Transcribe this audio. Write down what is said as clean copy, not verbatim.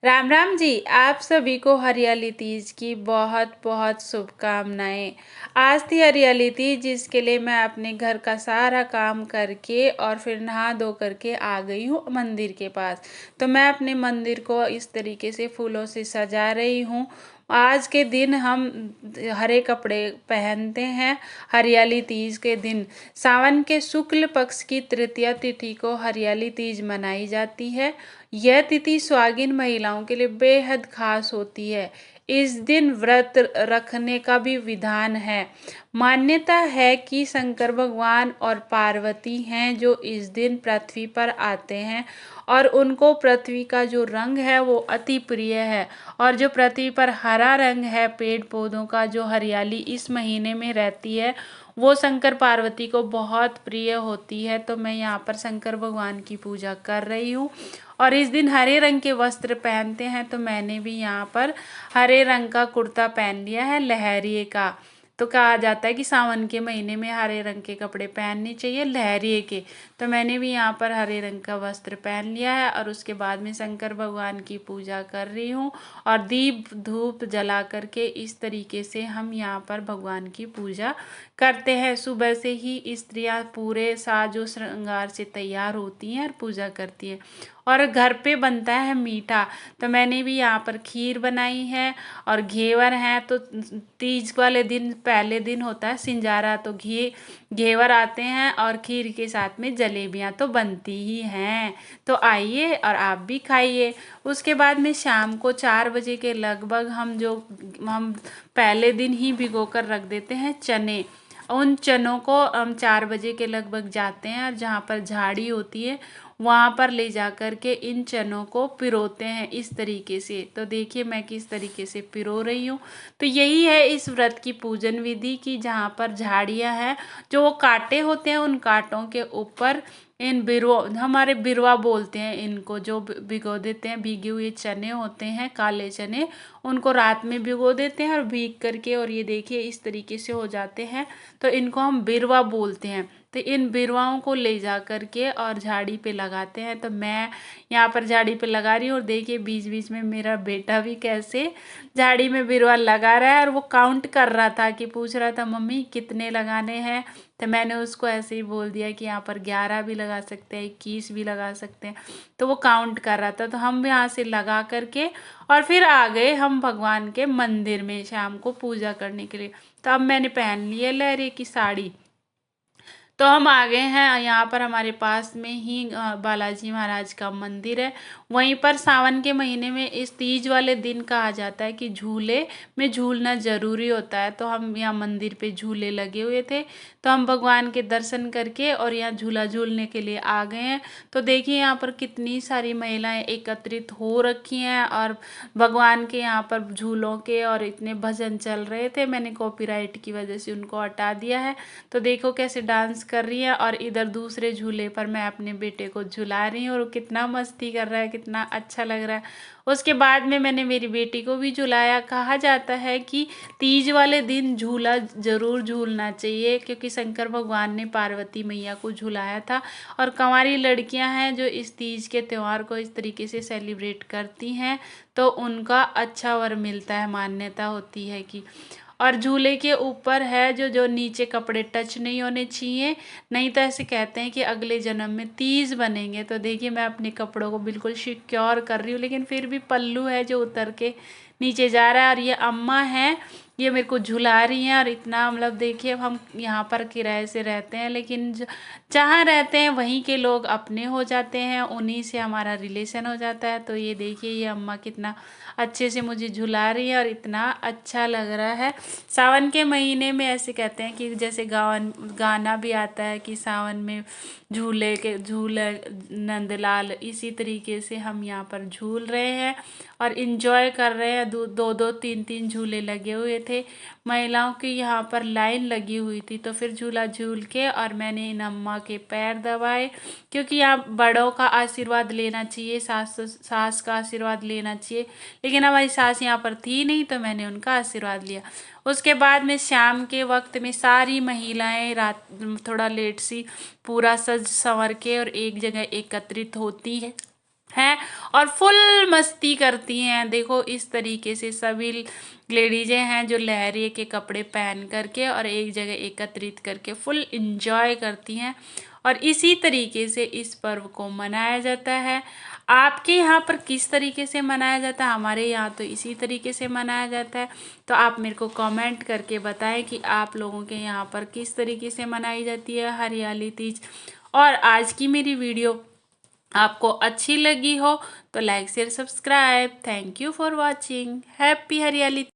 राम राम जी। आप सभी को हरियाली तीज की बहुत बहुत शुभकामनाएं। आज थी हरियाली तीज, जिसके लिए मैं अपने घर का सारा काम करके और फिर नहा धो करके आ गई हूँ मंदिर के पास। तो मैं अपने मंदिर को इस तरीके से फूलों से सजा रही हूँ। आज के दिन हम हरे कपड़े पहनते हैं। हरियाली तीज के दिन सावन के शुक्ल पक्ष की तृतीया तिथि को हरियाली तीज मनाई जाती है। यह तिथि सुहागिन महिलाओं के लिए बेहद खास होती है। इस दिन व्रत रखने का भी विधान है। मान्यता है कि शंकर भगवान और पार्वती हैं जो इस दिन पृथ्वी पर आते हैं और उनको पृथ्वी का जो रंग है वो अति प्रिय है। और जो पृथ्वी पर हरा रंग है, पेड़ पौधों का जो हरियाली इस महीने में रहती है, वो शंकर पार्वती को बहुत प्रिय होती है। तो मैं यहाँ पर शंकर भगवान की पूजा कर रही हूँ और इस दिन हरे रंग के वस्त्र पहनते हैं। तो मैंने भी यहाँ पर हरे रंग का कुर्ता पहन लिया है, लहरिए का। तो कहा जाता है कि सावन के महीने में हरे रंग के कपड़े पहनने चाहिए, लहरिए के। तो मैंने भी यहाँ पर हरे रंग का वस्त्र पहन लिया है और उसके बाद में शंकर भगवान की पूजा कर रही हूँ और दीप धूप जला करके इस तरीके से हम यहाँ पर भगवान की पूजा करते हैं। सुबह से ही स्त्रियाँ पूरे साजो श्रृंगार से तैयार होती हैं और पूजा करती हैं। और घर पे बनता है मीठा। तो मैंने भी यहाँ पर खीर बनाई है और घेवर है। तो तीज वाले दिन पहले दिन होता है सिंजारा, तो घेवर आते हैं और खीर के साथ में जलेबियाँ तो बनती ही हैं। तो आइए और आप भी खाइए। उसके बाद में शाम को 4 बजे के लगभग हम पहले दिन ही भिगो कर रख देते हैं चने। उन चनों को हम 4 बजे के लगभग जाते हैं और जहाँ पर झाड़ी होती है वहाँ पर ले जा कर के इन चनों को पिरोते हैं इस तरीके से। तो देखिए मैं किस तरीके से पिरो रही हूँ। तो यही है इस व्रत की पूजन विधि की, जहाँ पर झाड़ियाँ हैं, जो वो कांटे होते हैं, उन कांटों के ऊपर इन बिरवा, हमारे बिरवा बोलते हैं इनको, जो भिगो देते हैं, भीगे हुए चने होते हैं, काले चने, उनको रात में भिगो देते हैं और भीग करके, और ये देखिए इस तरीके से हो जाते हैं। तो इनको हम बिरवा बोलते हैं। तो इन बिरवाओं को ले जा करके और झाड़ी पे लगाते हैं। तो मैं यहाँ पर झाड़ी पे लगा रही हूँ और देखिए बीच बीच में मेरा बेटा भी कैसे झाड़ी में बिरवा लगा रहा है और वो काउंट कर रहा था, कि पूछ रहा था मम्मी कितने लगाने हैं। तो मैंने उसको ऐसे ही बोल दिया कि यहाँ पर 11 भी लगा सकते हैं, 21 भी लगा सकते हैं। तो वो काउंट कर रहा था। तो हम यहाँ से लगा करके और फिर आ गए हम भगवान के मंदिर में शाम को पूजा करने के लिए। तो अब मैंने पहन ली है लहरे की साड़ी। तो हम आ गए हैं यहाँ पर, हमारे पास में ही बालाजी महाराज का मंदिर है। वहीं पर सावन के महीने में इस तीज वाले दिन कहा जाता है कि झूले में झूलना ज़रूरी होता है। तो हम यहाँ मंदिर पे झूले लगे हुए थे, तो हम भगवान के दर्शन करके और यहाँ झूला झूलने के लिए आ गए हैं। तो देखिए यहाँ पर कितनी सारी महिलाएं एकत्रित हो रखी हैं और भगवान के यहाँ पर झूलों के और इतने भजन चल रहे थे। मैंने कॉपीराइट की वजह से उनको हटा दिया है। तो देखो कैसे डांस कर रही है और इधर दूसरे झूले पर मैं अपने बेटे को झुला रही हूँ और वो कितना मस्ती कर रहा है, कितना अच्छा लग रहा है। उसके बाद में मैंने मेरी बेटी को भी झुलाया। कहा जाता है कि तीज वाले दिन झूला जरूर झूलना चाहिए, क्योंकि शंकर भगवान ने पार्वती मैया को झुलाया था। और कंवारी लड़कियां हैं जो इस तीज के त्यौहार को इस तरीके से सेलिब्रेट करती हैं, तो उनका अच्छा वर मिलता है, मान्यता होती है कि। और झूले के ऊपर है जो जो नीचे कपड़े टच नहीं होने चाहिए, नहीं तो ऐसे कहते हैं कि अगले जन्म में तीज बनेंगे। तो देखिए मैं अपने कपड़ों को बिल्कुल सिक्योर कर रही हूँ, लेकिन फिर भी पल्लू है जो उतर के नीचे जा रहा है। और ये अम्मा है, ये मेरे को झुला रही हैं। और इतना मतलब देखिए हम यहाँ पर किराए से रहते हैं, लेकिन जहाँ रहते हैं वहीं के लोग अपने हो जाते हैं, उन्हीं से हमारा रिलेशन हो जाता है। तो ये देखिए ये अम्मा कितना अच्छे से मुझे झुला रही है और इतना अच्छा लग रहा है। सावन के महीने में ऐसे कहते हैं कि जैसे गाना भी आता है कि सावन में झूले नंदलाल, इसी तरीके से हम यहाँ पर झूल रहे हैं और इन्जॉय कर रहे हैं। दो दो तीन तीन झूले लगे हुए थे, महिलाओं की यहाँ पर लाइन लगी हुई थी। तो फिर झूला झूल के और मैंने इन अम्मा के पैर दबाए, क्योंकि यहाँ बड़ों का आशीर्वाद लेना चाहिए, सास का आशीर्वाद लेना चाहिए। लेकिन हमारी सास यहाँ पर थी नहीं, तो मैंने उनका आशीर्वाद लिया। उसके बाद में शाम के वक्त में सारी महिलाएं रात थोड़ा लेट सी पूरा सज संवर के और एक जगह एकत्रित होती है। हैं और फुल मस्ती करती हैं। देखो इस तरीके से सभी लेडीजें हैं जो लहरिये के कपड़े पहन करके और एक जगह एकत्रित करके फुल इंजॉय करती हैं और इसी तरीके से इस पर्व को मनाया जाता है। आपके यहाँ पर किस तरीके से मनाया जाता है? हमारे यहाँ तो इसी तरीके से मनाया जाता है। तो आप मेरे को कमेंट करके बताएं कि आप लोगों के यहाँ पर किस तरीके से मनाई जाती है हरियाली तीज। और आज की मेरी वीडियो आपको अच्छी लगी हो तो like share subscribe. Thank you for watching. Happy हरियाली।